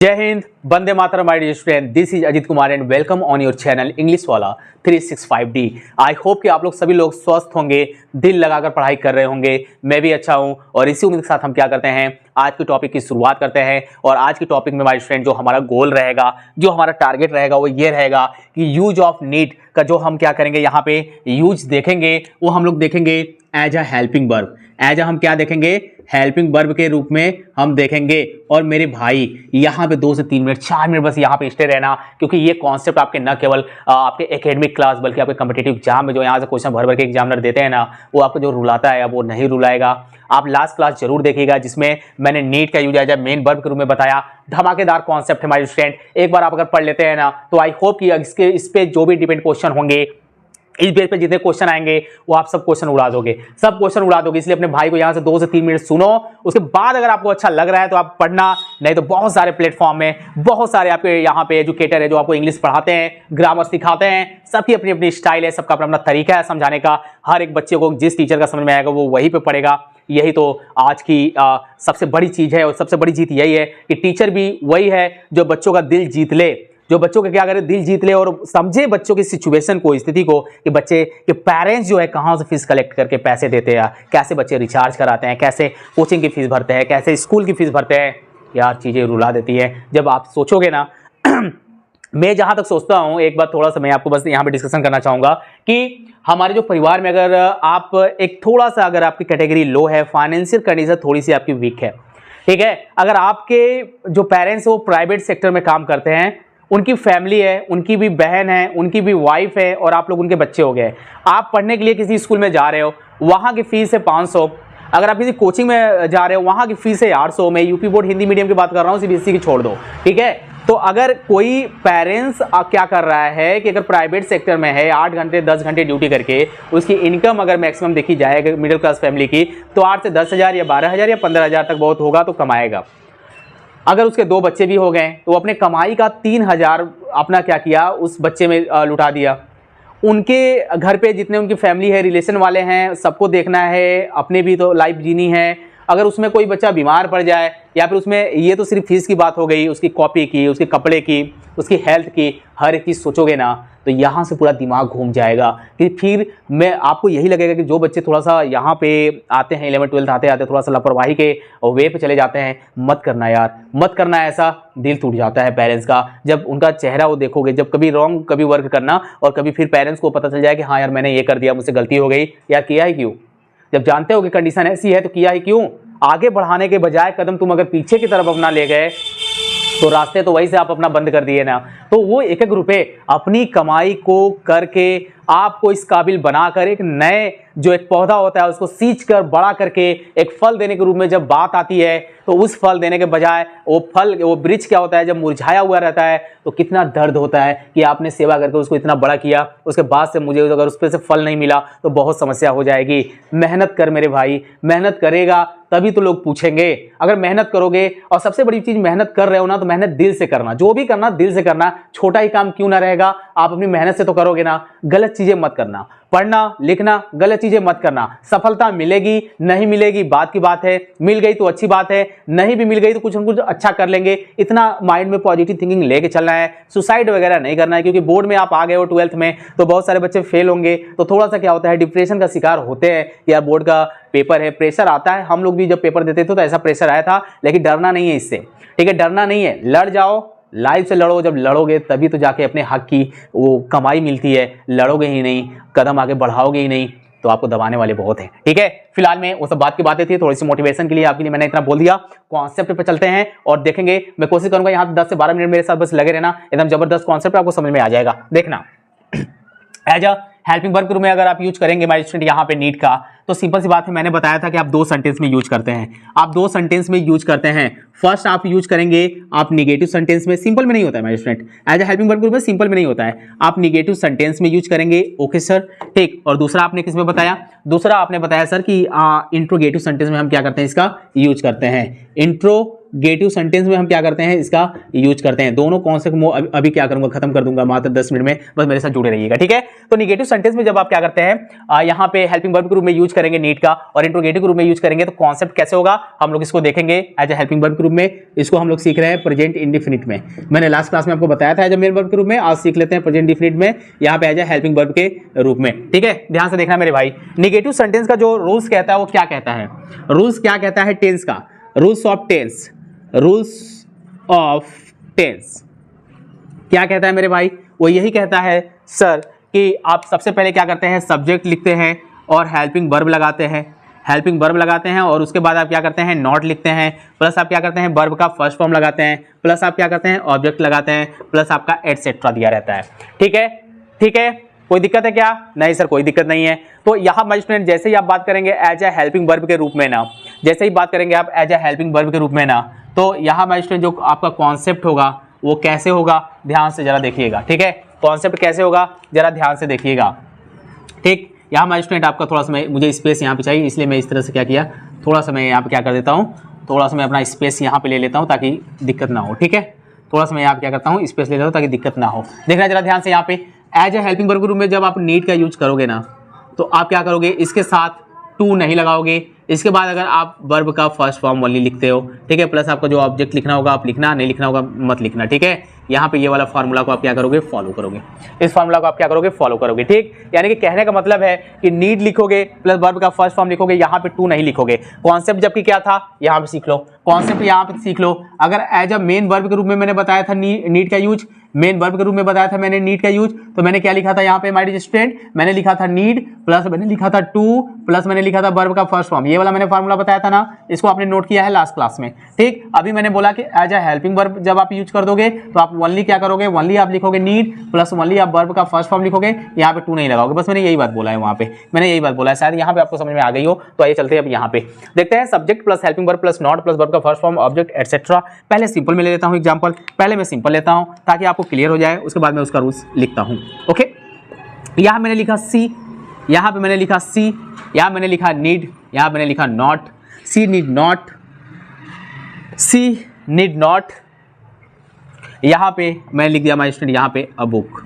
जय हिंद, वंदे मातरम my dear student. This is Ajit Kumar and welcome on your channel English वाला 365D। आई होप कि आप लोग सभी लोग स्वस्थ होंगे, दिल लगाकर पढ़ाई कर रहे होंगे। मैं भी अच्छा हूं और इसी उम्मीद के साथ हम क्या करते हैं, आज के टॉपिक की शुरुआत करते हैं। और आज के टॉपिक में माय स्टूडेंट जो हमारा गोल रहेगा, जो हमारा टारगेट रहेगा वो ये रहेगा कि यूज ऑफ नीड का जो हम क्या करेंगे, यहाँ पे यूज देखेंगे वो हम लोग देखेंगे as a helping verb. As a हम क्या देखेंगे, हेल्पिंग वर्ब के रूप में हम देखेंगे। और मेरे भाई यहाँ पे 2 से 3 मिनट 4 मिनट बस यहाँ पे स्टे रहना, क्योंकि ये कॉन्सेप्ट आपके न केवल आपके एकेडमिक क्लास बल्कि आपके कॉम्पिटिटिव एग्जाम में जो यहाँ से क्वेश्चन भर भर के एग्जामिनर देते हैं ना, वो आपको जो रुलाता है वो नहीं रुलाएगा। आप लास्ट क्लास जरूर देखिएगा जिसमें मैंने नीड का यूज एज मेन वर्ब के रूप में बताया। धमाकेदार कॉन्सेप्ट है हमारे स्टूडेंट, एक बार आप अगर पढ़ लेते हैं ना तो आई होप कि इस पे जो भी डिपेंड क्वेश्चन होंगे, इस बेस पे जितने क्वेश्चन आएंगे वो आप सब क्वेश्चन उड़ा दोगे, सब क्वेश्चन उड़ा दोगे। इसलिए अपने भाई को यहाँ से 2 से 3 मिनट सुनो, उसके बाद अगर आपको अच्छा लग रहा है तो आप पढ़ना, नहीं तो बहुत सारे प्लेटफॉर्म में बहुत सारे आपके यहाँ पे एजुकेटर है जो आपको इंग्लिश पढ़ाते हैं, ग्रामर सिखाते हैं। सबकी अपनी अपनी स्टाइल है, सबका अपना अपना तरीका है समझाने का। हर एक बच्चे को जिस टीचर का समझ में आएगा वो वहीं पे पढ़ेगा। यही तो आज की सबसे बड़ी चीज है और सबसे बड़ी जीत यही है कि टीचर भी वही है जो बच्चों का दिल जीत ले, जो बच्चों के क्या करे, दिल जीत ले और समझे बच्चों की सिचुएशन को, स्थिति को, कि बच्चे के पेरेंट्स जो है कहाँ से फीस कलेक्ट करके पैसे देते हैं, कैसे बच्चे रिचार्ज कराते हैं, कैसे कोचिंग की फीस भरते हैं, कैसे स्कूल की फीस भरते हैं। यार चीज़ें रुला देती है जब आप सोचोगे ना। मैं जहाँ तक सोचता हूँ, एक बात थोड़ा सा मैं आपको बस यहाँ पे डिस्कशन करना चाहूँगा कि हमारे जो परिवार में अगर आप एक थोड़ा सा, अगर आपकी कैटेगरी लो है, फाइनेंशियल कंडीशन थोड़ी सी आपकी वीक है, ठीक है, अगर आपके जो पेरेंट्स वो प्राइवेट सेक्टर में काम करते हैं, उनकी फैमिली है, उनकी भी बहन है, उनकी भी वाइफ है और आप लोग उनके बच्चे हो गए, आप पढ़ने के लिए किसी स्कूल में जा रहे हो, वहाँ की फीस है 500। अगर आप किसी कोचिंग में जा रहे हो वहाँ की फीस है 800। मैं यूपी बोर्ड हिंदी मीडियम की बात कर रहा हूँ, सीबीएसई की छोड़ दो, ठीक है। तो अगर कोई पेरेंट्स क्या कर रहा है कि अगर प्राइवेट सेक्टर में है, 8 घंटे 10 घंटे ड्यूटी करके उसकी इनकम अगर मैक्सिमम देखी जाए मिडिल क्लास फैमिली की, तो 8 से 10,000 या 12,000 या 15,000 तक बहुत होगा तो कमाएगा। अगर उसके 2 बच्चे भी हो गए तो अपने कमाई का 3,000 अपना क्या किया, उस बच्चे में लुटा दिया। उनके घर पे जितने उनकी फैमिली है, रिलेशन वाले हैं, सबको देखना है, अपने भी तो लाइफ जीनी है। अगर उसमें कोई बच्चा बीमार पड़ जाए या फिर उसमें, ये तो सिर्फ फीस की बात हो गई, उसकी कॉपी की, उसके कपड़े की, उसकी हेल्थ की, हर एक चीज़ सोचोगे ना तो यहाँ से पूरा दिमाग घूम जाएगा। कि फिर मैं आपको यही लगेगा कि जो बच्चे थोड़ा सा यहाँ पे आते हैं, 11 12 आते आते थोड़ा सा लापरवाही के वे पे चले जाते हैं, मत करना यार, मत करना। ऐसा दिल टूट जाता है पेरेंट्स का जब उनका चेहरा वो देखोगे, जब कभी रॉन्ग कभी वर्क करना और कभी फिर पेरेंट्स को पता चल जाए कि हाँ यार मैंने ये कर दिया, मुझसे गलती हो गई, यार किया ही क्यों? जब जानते हो कि कंडीशन ऐसी है तो किया ही क्यों? आगे बढ़ाने के बजाय कदम तुम अगर पीछे की तरफ अपना ले गए तो रास्ते तो वही से आप अपना बंद कर दिए ना। तो वो एक एक रुपए अपनी कमाई को करके आपको इस काबिल बनाकर एक नए जो एक पौधा होता है उसको सींच कर बड़ा करके एक फल देने के रूप में जब बात आती है, तो उस फल देने के बजाय वो फल, वो वृक्ष क्या होता है, जब मुरझाया हुआ रहता है तो कितना दर्द होता है कि आपने सेवा करके उसको इतना बड़ा किया, उसके बाद से मुझे अगर उस पर से फल नहीं मिला तो बहुत समस्या हो जाएगी। मेहनत कर मेरे भाई, मेहनत करेगा तभी तो लोग पूछेंगे। अगर मेहनत करोगे, और सबसे बड़ी चीज मेहनत कर रहे हो ना तो मेहनत दिल से करना, जो भी करना दिल से करना, छोटा ही काम क्यों ना रहेगा, आप अपनी मेहनत से तो करोगे ना। गलत चीजें मत करना, पढ़ना लिखना गलत चीजें मत करना। सफलता मिलेगी नहीं मिलेगी बात की बात है, मिल गई तो अच्छी बात है, नहीं भी मिल गई तो कुछ न कुछ अच्छा कर लेंगे, इतना माइंड में पॉजिटिव थिंकिंग लेके चलना है। सुसाइड वगैरह नहीं करना है, क्योंकि बोर्ड में आप आ गए हो 12th में तो बहुत सारे बच्चे फेल होंगे, तो थोड़ा सा क्या होता है, डिप्रेशन का शिकार होते हैं। यार बोर्ड का पेपर है, प्रेशर आता है, हम लोग भी जब पेपर देते थे तो ऐसा प्रेशर आया था, लेकिन डरना नहीं है इससे, ठीक है, डरना नहीं है, लड़ जाओ, लाइफ से लड़ो। जब लड़ोगे तभी तो जाके अपने हक की वो कमाई मिलती है, लड़ोगे ही नहीं, कदम आगे बढ़ाओगे ही नहीं तो आपको दबाने वाले बहुत हैं, ठीक है। फिलहाल में वो सब बात की बातें थी, थोड़ी सी मोटिवेशन के लिए आपके लिए मैंने इतना बोल दिया। कॉन्सेप्ट पे चलते हैं और देखेंगे। मैं कोशिश करूंगा यहाँ 10 से 12 मिनट मेरे साथ बस लगे रहना, एकदम जबरदस्त कॉन्सेप्ट आपको समझ में आ जाएगा। देखना, एज अ हेल्पिंग वर्ब के रूप में अगर आप यूज करेंगे माय स्टूडेंट यहाँ पे नीड का, तो सिंपल सी बात है, मैंने बताया था कि आप 2 सेंटेंस में यूज करते हैं, आप 2 सेंटेंस में यूज करते हैं। फर्स्ट आप यूज करेंगे, आप निगेटिव सेंटेंस में, सिंपल में नहीं होता है my student, as a helping verb के रूप में सिंपल में नहीं होता है, आप निगेटिव सेंटेंस में यूज करेंगे। ओके सर, ठीक। और दूसरा आपने किस में बताया, दूसरा आपने बताया सर कि इंट्रोगेटिव सेंटेंस में हम क्या करते हैं, इसका यूज करते हैं। इंट्रो इंट्रोगेटिव सेंटेंस में हम क्या करते हैं, इसका यूज करते हैं। दोनों कॉन्सेप्ट अभी क्या करूंगा, खत्म कर दूंगा मात्र 10 मिनट में, बस मेरे साथ जुड़े रहिएगा, ठीक है। तो निगेटिव सेंटेंस में जब आप क्या करते हैं, यहाँ पे हेल्पिंग वर्ब के रूप में यूज करेंगे नीड का, और इंट्रोगेटिव के रूप में यूज करेंगे, तो कॉन्सेप्ट कैसे होगा हम लोग इसको देखेंगे एज ए हेल्पिंग वर्ब के रूप में। इसको हम लोग सीख रहे हैं प्रेजेंट इंडेफिनिट में। मैंने लास्ट क्लास में आपको बताया था एज ए मेन वर्ब के रूप में, आज सीख लेते हैं प्रेजेंट इंडेफिनिट में, यहाँ पे एज ए हेल्पिंग वर्ब के रूप में, ठीक है। ध्यान से देखना मेरे भाई, निगेटिव सेंटेंस का जो रूल्स कहता है वो क्या कहता है, रूल्स क्या कहता है टेंस का, rules of tense, rules of tense क्या कहता है मेरे भाई, वो यही कहता है सर कि आप सबसे पहले क्या करते हैं, सब्जेक्ट लिखते हैं और हेल्पिंग वर्ब लगाते हैं, हेल्पिंग वर्ब लगाते हैं, और उसके बाद आप क्या करते हैं, नॉट लिखते हैं, प्लस आप क्या करते हैं, वर्ब का फर्स्ट फॉर्म लगाते हैं, प्लस आप क्या करते हैं, ऑब्जेक्ट लगाते हैं, प्लस आपका एटसेट्रा दिया रहता है, ठीक है। ठीक है, कोई दिक्कत है क्या? नहीं सर कोई दिक्कत नहीं है। तो यहाँ माय स्टूडेंट जैसे ही आप बात करेंगे एज ए हेल्पिंग वर्ब के रूप में ना, जैसे ही बात करेंगे आप एज ए हेल्पिंग वर्ब के रूप में ना, तो यहाँ माय स्टूडेंट जो आपका कॉन्सेप्ट होगा वो कैसे होगा, ध्यान से जरा देखिएगा, ठीक है। कॉन्सेप्ट कैसे होगा जरा ध्यान से देखिएगा, ठीक। यहाँ माय स्टूडेंट आपका थोड़ा सा मुझे स्पेस यहाँ पे चाहिए, इसलिए मैं इस तरह से क्या किया, थोड़ा सा मैं यहाँ पे क्या कर देता हूँ, थोड़ा सा मैं अपना स्पेस यहाँ पे ले लेता हूँ ताकि दिक्कत ना हो, ठीक है। थोड़ा सा मैं यहाँ पे क्या करता हूँ, स्पेस ले लेता हूँ ताकि दिक्कत ना हो। देखना जरा ध्यान से, यहाँ पे एज ए हेल्पिंग वर्ब के रूप में जब आप नीड का यूज करोगे ना, तो आप क्या करोगे, इसके साथ टू नहीं लगाओगे, इसके बाद अगर आप वर्ब का फर्स्ट फॉर्म ओनली लिखते हो, ठीक है, प्लस आपका जो ऑब्जेक्ट लिखना होगा आप लिखना, नहीं लिखना होगा मत लिखना, ठीक है। यहाँ पे ये वाला फार्मूला को आप क्या करोगे, फॉलो करोगे, इस फार्मूला को आप क्या करोगे, फॉलो करोगे, ठीक। यानी कि कहने का मतलब है कि नीड लिखोगे प्लस वर्ब का फर्स्ट फॉर्म लिखोगे, यहाँ पे टू नहीं लिखोगे। कॉन्सेप्ट जबकि क्या था, यहाँ पे सीख लो, कॉन्सेप्ट यहाँ पे सीख लो। अगर एज अ मेन वर्ब के रूप में मैंने बताया था नीड का यूज, मेन वर्ब के रूप में बताया था मैंने नीड का यूज, तो मैंने क्या लिखा था यहाँ पे माय डियर स्टूडेंट, मैंने लिखा था नीड प्लस मैंने लिखा था टू प्लस मैंने लिखा था वर्ब का फर्स्ट फॉर्म, ये वाला मैंने फार्मूला बताया था ना, इसको आपने नोट किया है लास्ट क्लास में, ठीक। अभी मैंने बोला कि एज अ हेल्पिंग वर्ब जब आप यूज कर दोगे तो आप ओनली क्या करोगे, ओनली आप लिखोगे नीड प्लस ओनली आप वर्ब का फर्स्ट फॉर्म लिखोगे, यहाँ पे टू नहीं लगाओगे। बस मैंने यही बात बोला है, वहाँ पे मैंने यही बात बोला है, शायद यहाँ पे आपको समझ में आ गई हो। तो आइए चलते हैं अब यहाँ पे देखते हैं, subject plus helping verb plus not plus verb का फर्स्ट फॉर्म ऑब्जेक्ट एटसेट्रा। पहले सिंपल में ले लेता हूँ एग्जाम्पल, पहले मैं सिंपल लेता हूँ ताकि आपको क्लियर हो जाए, उसके बाद मैं उसका रूल्स लिखता हूँ, ओके। यहाँ मैंने लिखा सी, यहाँ पे मैंने लिखा सी, यहाँ मैंने लिखा नीड, यहाँ मैंने लिखा not, she need not, she need not, यहाँ पे मैंने लिख दिया माय स्टूडेंट यहाँ पे अ बुक,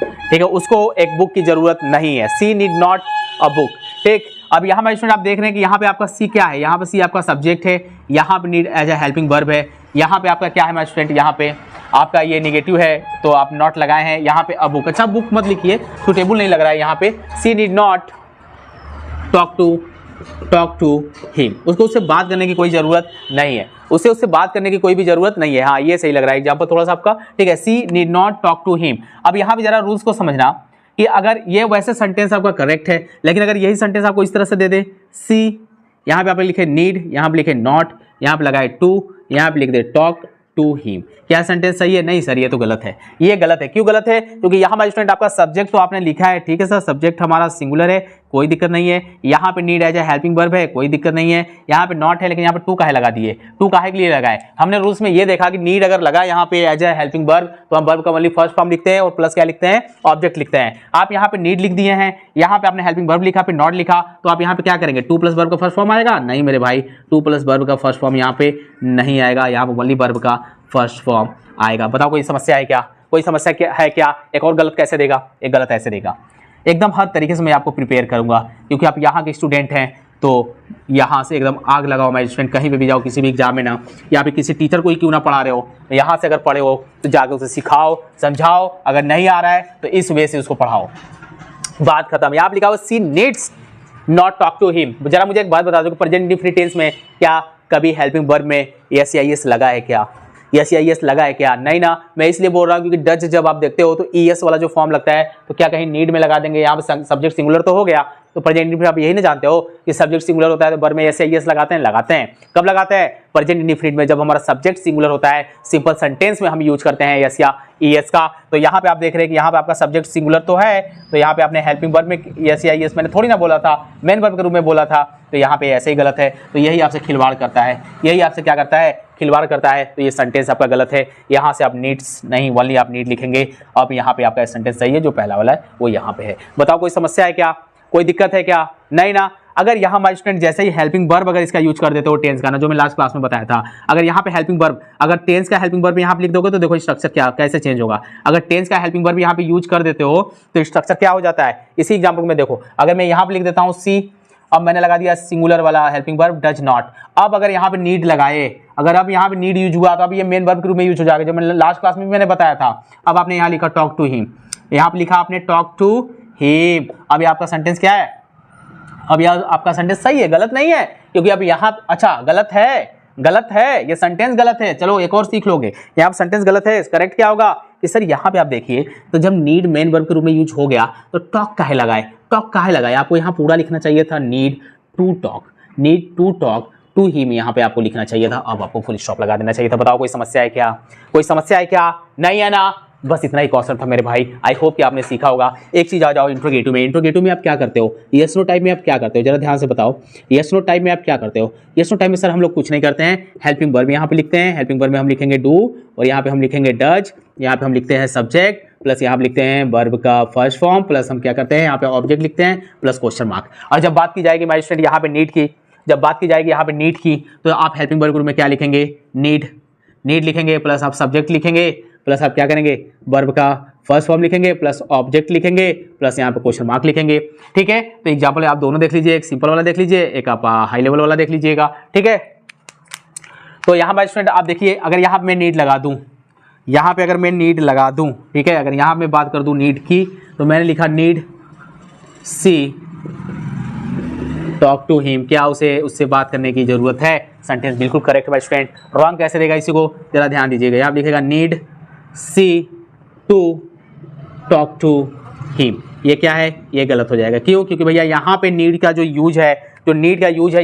ठीक है, उसको एक बुक की जरूरत नहीं है, she need not a book, ठीक। अब यहाँ माय स्टूडेंट आप देख रहे हैं कि यहाँ पे आपका सी क्या है, यहाँ पे सी आपका सब्जेक्ट है, यहाँ पे need as a helping verb है, यहाँ पे आपका क्या है माय स्टूडेंट, यहाँ पे आपका ये निगेटिव है तो आप नॉट लगाए हैं, यहाँ पे अ बुक। अच्छा बुक मत लिखिए, सुटेबल नहीं लग रहा है यहाँ पे, she need not talk to him, उसको उससे बात करने की कोई ज़रूरत नहीं है, उससे बात करने की कोई भी ज़रूरत नहीं है। हाँ ये सही लग रहा है एग्जाम्पल थोड़ा सा आपका, ठीक है, she need not talk to him. अब यहाँ पे जरा रूल्स को समझना कि अगर ये वैसे सेंटेंस आपका करेक्ट है, लेकिन अगर यही सेंटेंस आपको इस तरह से दे दे, सी यहाँ पे आप लिखे नीड, यहाँ पे लिखे नॉट, यहाँ पे लगाए टू, यहाँ पे लिख दे टॉक टू हिम, क्या सेंटेंस सही है? नहीं सर ये तो गलत है, ये गलत है। क्यों गलत है? क्योंकि यहाँ माय स्टूडेंट आपका सब्जेक्ट तो आपने लिखा है, ठीक है सर, सब्जेक्ट हमारा सिंगुलर है, कोई दिक्कत नहीं है। यहाँ पे need as a helping verb है, कोई दिक्कत नहीं है। यहाँ पे नॉट है, लेकिन यहाँ पे टू काहे लगा दिए? टू काहे के लिए लगाए? हमने रूल्स में ये देखा कि नीड अगर लगा यहाँ पे एज ए हेल्पिंग वर्ब तो हम वर्ब का ओनली फर्स्ट फॉर्म लिखते हैं और प्लस क्या लिखते हैं? ऑब्जेक्ट लिखते हैं। आप यहाँ पे नीड लिख दिए हैं, यहाँ पे आपने हेल्पिंग वर्ब लिखा, पे नॉट लिखा, तो आप यहाँ पे क्या करेंगे? टू प्लस वर्ब का फर्स्ट फॉर्म आएगा? नहीं मेरे भाई, टू प्लस वर्ब का फर्स्ट फॉर्म यहाँ पे नहीं आएगा, यहाँ पे ओनली वर्ब का फर्स्ट फॉर्म आएगा। बताओ कोई समस्या है क्या? कोई समस्या है क्या? एक और गलत कैसे देगा? एक गलत ऐसे देगा। एकदम हर तरीके से मैं आपको प्रिपेयर करूंगा, क्योंकि आप यहाँ के स्टूडेंट हैं, तो यहाँ से एकदम आग लगाओ माय स्टूडेंट, कहीं पे भी जाओ, किसी भी एग्जाम में ना, या फिर किसी टीचर को ही क्यों ना पढ़ा रहे हो, यहाँ से अगर पढ़े हो तो जाकर उसे सिखाओ, समझाओ, अगर नहीं आ रहा है तो इस वे से उसको पढ़ाओ, बात खत्म। यहाँ लिखा हुआ she needs not talk to him. जरा मुझे एक बात बता दो कि प्रेजेंट इंडेफिनिट टेंस में क्या कभी हेल्पिंग वर्ब में एस या एस लगा है क्या? यस या यस लगा है क्या? नहीं ना। मैं इसलिए बोल रहा हूँ क्योंकि डच जब आप देखते हो तो ईएस वाला जो फॉर्म लगता है तो क्या कहीं नीड में लगा देंगे? यहाँ पे सब्जेक्ट सिंगुलर तो हो गया, तो प्रेजेंट इंडेफिनिट आप यही ना जानते हो कि सब्जेक्ट सिंगुलर होता है तो वर्ब में एस या यस लगाते हैं? लगाते हैं। कब लगाते हैं? प्रेजेंट इंडेफिनिट में, जब हमारा सब्जेक्ट सिंगुलर होता है, सिंपल सेंटेंस में हम यूज करते हैं यस या ईएस का। तो यहाँ पे आप देख रहे हैं कि यहाँ पे आपका सब्जेक्ट सिंगुलर तो है, तो यहाँ पे आपने हेल्पिंग वर्ब में यस या ईएस मैंने थोड़ी ना बोला था, मेन वर्ब के रूप में बोला था, तो यहाँ पे ऐसे ही गलत है। तो यही आपसे खिलवाड़ करता है, यही आपसे क्या करता है? खिलवाड़ करता है। तो ये सेंटेंस आपका गलत है, यहाँ से आप नीड्स नहीं, ओनली आप नीड लिखेंगे। अब यहाँ पे आपका सेंटेंस सही है, जो पहला वाला है वो यहाँ पे है। बताओ कोई समस्या है क्या? कोई दिक्कत है क्या? नहीं ना। अगर यहाँ हमारे स्टूडेंट जैसे ही हेल्पिंग वर्ब अगर इसका यूज कर देते हो टेंस का ना, जो मैं लास्ट क्लास में बताया था, अगर यहाँ पे हेल्पिंग वर्ब अगर टेंस का हेल्पिंग वर्ब यहाँ पे लिख दोगे तो देखो स्ट्रक्चर क्या कैसे चेंज होगा। अगर टेंस का हेल्पिंग वर्ब यहाँ पे यूज कर देते हो तो स्ट्रक्चर क्या हो जाता है। इसी एग्जाम्पल में देखो, अगर मैं यहाँ पे लिख देता हूँ सी, अब मैंने लगा दिया सिंगुलर वाला हेल्पिंग वर्ब डज नॉट। अब अगर यहाँ पे नीड लगाए, अगर अब यहाँ पे नीड यूज हुआ तो अब ये मेन वर्ब के रूप में यूज हो जाएगा, जो मैंने लास्ट क्लास में भी मैंने बताया था। अब आपने यहाँ लिखा टॉक टू हिम, यहाँ पे लिखा आपने टॉक टू हिम। अब ये आपका सेंटेंस क्या है, अब यह आपका सेंटेंस सही है, गलत नहीं है, क्योंकि अब यहाँ अच्छा गलत है, ये सेंटेंस गलत है। चलो एक और सीख लोगे, यहाँ पे सेंटेंस गलत है, करेक्ट क्या होगा कि सर यहाँ पे आप देखिए, तो जब नीड मेन वर्ब के रूप में यूज हो गया तो टॉक काहे लगाए, आपको यहाँ पूरा लिखना चाहिए था need to talk to him, यहाँ पे आपको लिखना चाहिए था। अब आपको फुल स्टॉप लगा देना चाहिए था। बताओ कोई समस्या है क्या, नहीं है ना। बस इतना ही कॉन्सेप्ट था मेरे भाई। आई होप कि आपने सीखा होगा। एक चीज आ जाओ इंट्रोगेटिव में आप क्या करते हो, यस नो टाइप में आप क्या करते हो, जरा ध्यान से बताओ। यस नो टाइप में आप क्या करते हो। यस नो टाइप में सर हम लोग कुछ नहीं करते हैं, हेल्पिंग वर्ब यहाँ पे लिखते हैं, हेल्पिंग वर्ब में हम लिखेंगे डू, और यहाँ पे हम लिखेंगे डज, यहाँ पे हम लिखते हैं सब्जेक्ट, प्लस यहाँ पे लिखते हैं वर्ब का फर्स्ट फॉर्म, प्लस हम क्या करते हैं यहाँ पे ऑब्जेक्ट लिखते हैं, प्लस क्वेश्चन मार्क। और जब बात की जाएगी माय स्टूडेंट यहाँ पे नीड की, तो आप हेल्पिंग वर्ब के रूप में क्या लिखेंगे, नीड लिखेंगे, प्लस आप सब्जेक्ट लिखेंगे, प्लस आप क्या करेंगे वर्ब का फर्स्ट फॉर्म लिखेंगे, प्लस ऑब्जेक्ट लिखेंगे, प्लस यहाँ पे क्वेश्चन मार्क लिखेंगे। ठीक है, तो एग्जाम्पल आप दोनों देख लीजिए, एक सिंपल वाला देख लीजिए, एक आप हाई लेवल वाला देख लीजिएगा। ठीक है, तो यहाँ बाय स्टूडेंट आप देखिए, अगर यहाँ पे मैं नीड लगा दूँ, ठीक है, अगर यहाँ मैं बात कर दूँ नीड की, तो मैंने लिखा need she talk to him, क्या उससे बात करने की जरूरत है। सेंटेंस बिल्कुल करेक्ट है स्टूडेंट। रॉन्ग कैसे देगा इसी को जरा ध्यान दीजिएगा। यहाँ लिखेगा need she to talk to him, ये क्या है, ये गलत हो जाएगा। क्यों, क्योंकि भैया यहाँ पे नीड का जो यूज है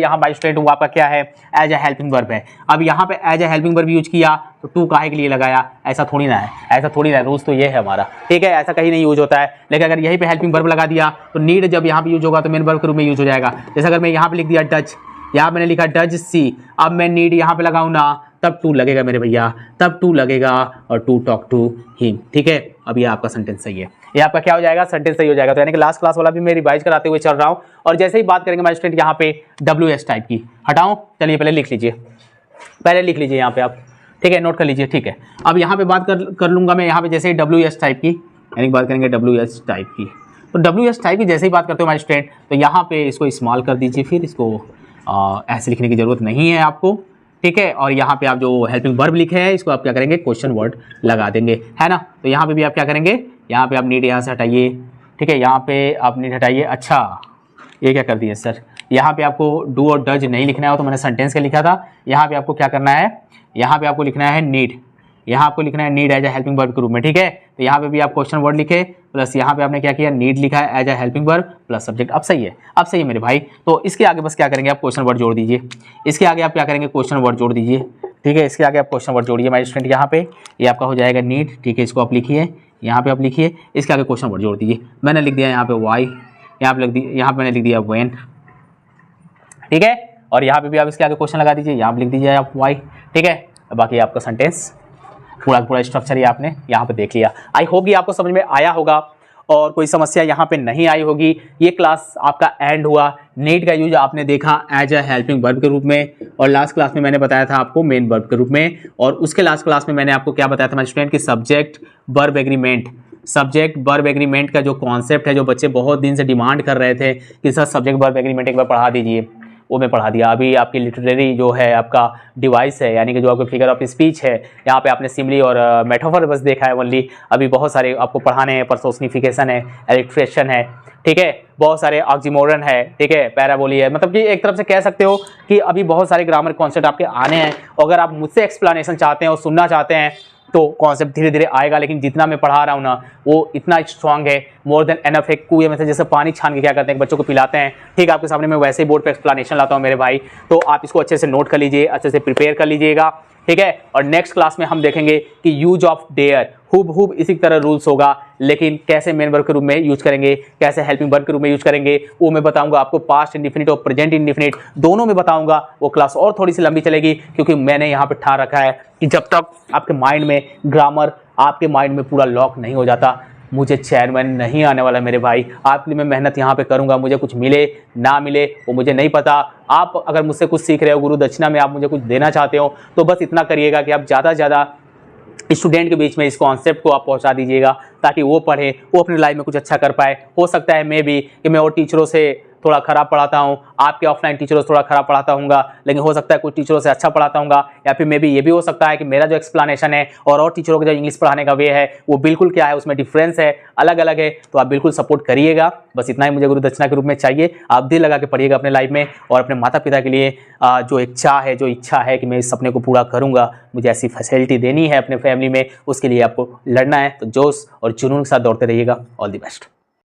यहाँ बाय स्टूडेंट वो आपका क्या है, एज ए हेल्पिंग वर्ब है। अब यहाँ पे as a helping verb use किया तो टू काहे के लिए लगाया, ऐसा थोड़ी ना है, रूल्स तो ये है हमारा। ठीक है, ऐसा कहीं नहीं यूज होता है। लेकिन अगर यहीं पे हेल्पिंग वर्ब लगा दिया तो नीड जब यहाँ पे यूज होगा तो मेन वर्ब के रूप में यूज हो जाएगा। जैसे अगर मैं यहाँ पे लिख दिया डज, यहाँ मैंने लिखा डज सी, अब मैं नीड यहाँ पे लगाऊँ ना, तब टू लगेगा मेरे भैया, और टू टॉक टू हिम। ठीक है, अब ये आपका सेंटेंस सही है, ये आपका क्या हो जाएगा, सेंटेंस सही हो जाएगा। तो यानी कि लास्ट क्लास वाला भी मैं रिवाइज कराते हुए चल रहा हूँ। और जैसे ही बात करेंगे माय स्टूडेंट यहाँ पे WS टाइप की, हटाऊं, चलिए पहले लिख लीजिए यहाँ पे आप। ठीक है, नोट कर लीजिए। ठीक है, अब यहाँ पे बात कर लूंगा मैं यहाँ पे जैसे ही WS टाइप की, यानी बात करेंगे WS टाइप की। तो WS टाइप की जैसे ही बात करते हो माय स्टूडेंट, तो यहाँ पे इसको स्मॉल कर दीजिए, फिर इसको ऐसे लिखने की जरूरत नहीं है आपको। ठीक है, और यहाँ पे आप जो हेल्पिंग वर्ब लिखे हैं इसको आप क्या करेंगे, क्वेश्चन वर्ड लगा देंगे, है ना। तो यहाँ पे भी आप क्या करेंगे, यहाँ पे आप नीड यहाँ से हटाइए। ठीक है, यहाँ पे आप नीड हटाइए। अच्छा, ये क्या कर दिए सर, यहाँ पे आपको डू और डज नहीं लिखना है, तो मैंने सेंटेंस का लिखा था। यहाँ पे आपको क्या करना है, यहाँ पे आपको लिखना है need, as a helping verb के रूप में। ठीक है, तो यहाँ पे भी आप क्वेश्चन वर्ड लिखे, प्लस यहाँ पे आपने क्या किया, नीड लिखा है as a helping verb plus subject. अब सही है मेरे भाई। तो इसके आगे बस क्या करेंगे, आप क्वेश्चन वर्ड जोड़ दीजिए। इसके आगे आप क्या करेंगे, क्वेश्चन वर्ड जोड़ दीजिए। ठीक है, इसके आगे आप क्वेश्चन वर्ड जोड़िए माय स्टूडेंट। यहाँ पे ये आपका हो जाएगा नीड। ठीक है, इसको आप लिखिए, यहाँ पे आप लिखिए, इसके आगे क्वेश्चन वर्ड जोड़ दीजिए। मैंने लिख दिया यहाँ पे वाई, यहाँ पे मैंने लिख दिया व्हेन। ठीक है, और यहाँ पे भी आप इसके आगे क्वेश्चन लगा दीजिए, यहाँ पे लिख दीजिए आप वाई। ठीक है, बाकी आपका सेंटेंस पूरा स्ट्रक्चर ही आपने यहाँ पे देख लिया। आई होप कि आपको समझ में आया होगा और कोई समस्या यहाँ पे नहीं आई होगी। ये क्लास आपका एंड हुआ। नीड का यूज आपने देखा एज ए हेल्पिंग वर्ब के रूप में, और लास्ट क्लास में मैंने बताया था आपको मेन वर्ब के रूप में, और उसके लास्ट क्लास में मैंने आपको क्या बताया था मेरे स्टूडेंट कि सब्जेक्ट वर्ब एग्रीमेंट का जो कॉन्सेप्ट है, जो बच्चे बहुत दिन से डिमांड कर रहे थे कि सर सब्जेक्ट वर्ब एग्रीमेंट एक बार पढ़ा दीजिए, वो मैं पढ़ा दिया। अभी आपकी लिटरेरी जो है आपका डिवाइस है, यानी कि जो आपका फिगर ऑफ स्पीच है, यहाँ पे आपने सिमली और मेटाफर बस देखा है ओनली। अभी बहुत सारे आपको पढ़ाने हैं, पर्सोनिफिकेशन है, एलिट्रेशन है, ठीक है, बहुत सारे ऑक्सीमोरन है, ठीक है, पैराबोली है। मतलब कि एक तरफ से कह सकते हो कि अभी बहुत सारे ग्रामर कॉन्सेप्ट आपके आने हैं। अगर आप मुझसे एक्सप्लेनेशन चाहते हैं और सुनना चाहते हैं तो कॉन्सेप्ट धीरे धीरे आएगा, लेकिन जितना मैं पढ़ा रहा हूँ ना वो इतना स्ट्रांग है, मोर देन एनफ है। कुएं में से जैसे पानी छान के क्या करते हैं, बच्चों को पिलाते हैं, ठीक, आपके सामने मैं वैसे ही बोर्ड पे एक्सप्लेनेशन लाता हूँ मेरे भाई। तो आप इसको अच्छे से नोट कर लीजिए, अच्छे से प्रिपेयर कर लीजिएगा, ठीक है। और नेक्स्ट क्लास में हम देखेंगे कि यूज ऑफ डेयर हुब इसी तरह रूल्स होगा, लेकिन कैसे मेन वर्ब के रूप में यूज करेंगे, कैसे हेल्पिंग वर्ब के रूप में यूज करेंगे, वो मैं बताऊंगा आपको। पास्ट इंडिफिनिट और प्रेजेंट इंडिफिनिट दोनों में बताऊंगा। वो क्लास और थोड़ी सी लंबी चलेगी, क्योंकि मैंने यहाँ पे ठान रखा है कि जब तक आपके माइंड में ग्रामर आपके माइंड में पूरा लॉक नहीं हो जाता, मुझे चैन वैन नहीं आने वाला मेरे भाई। आपके लिए मैं मेहनत यहाँ पे करूँगा, मुझे कुछ मिले ना मिले वो मुझे नहीं पता। आप अगर मुझसे कुछ सीख रहे हो, गुरु दक्षिणा में आप मुझे कुछ देना चाहते हो, तो बस इतना करिएगा कि आप ज़्यादा से ज़्यादा स्टूडेंट के बीच में इस कॉन्सेप्ट को आप पहुंचा दीजिएगा, ताकि वो पढ़े, वो अपनी लाइफ में कुछ अच्छा कर पाए। हो सकता है मैं भी कि मैं और टीचरों से थोड़ा ख़राब पढ़ाता हूँ, आपके ऑफलाइन टीचरों से थोड़ा ख़राब पढ़ाता हूँगा, लेकिन हो सकता है कुछ टीचरों से अच्छा पढ़ाता हूँगा, या फिर मे भी ये भी हो सकता है कि मेरा जो एक्सप्लेनेशन है और टीचरों का जो इंग्लिश पढ़ाने का वे है वो बिल्कुल क्या है, उसमें डिफरेंस है, अलग अलग है। तो आप बिल्कुल सपोर्ट करिएगा, बस इतना ही मुझे गुरु दक्षिणा के रूप में चाहिए। आप दिल लगा के पढ़िएगा अपने लाइफ में, और अपने माता पिता के लिए जो एक चाह है, जो इच्छा है कि मैं इस सपने को पूरा करूँगा, मुझे ऐसी फैसिलिटी देनी है अपने फैमिली में, उसके लिए आपको लड़ना है। तो जोश और जुनून के साथ दौड़ते रहिएगा। All the best.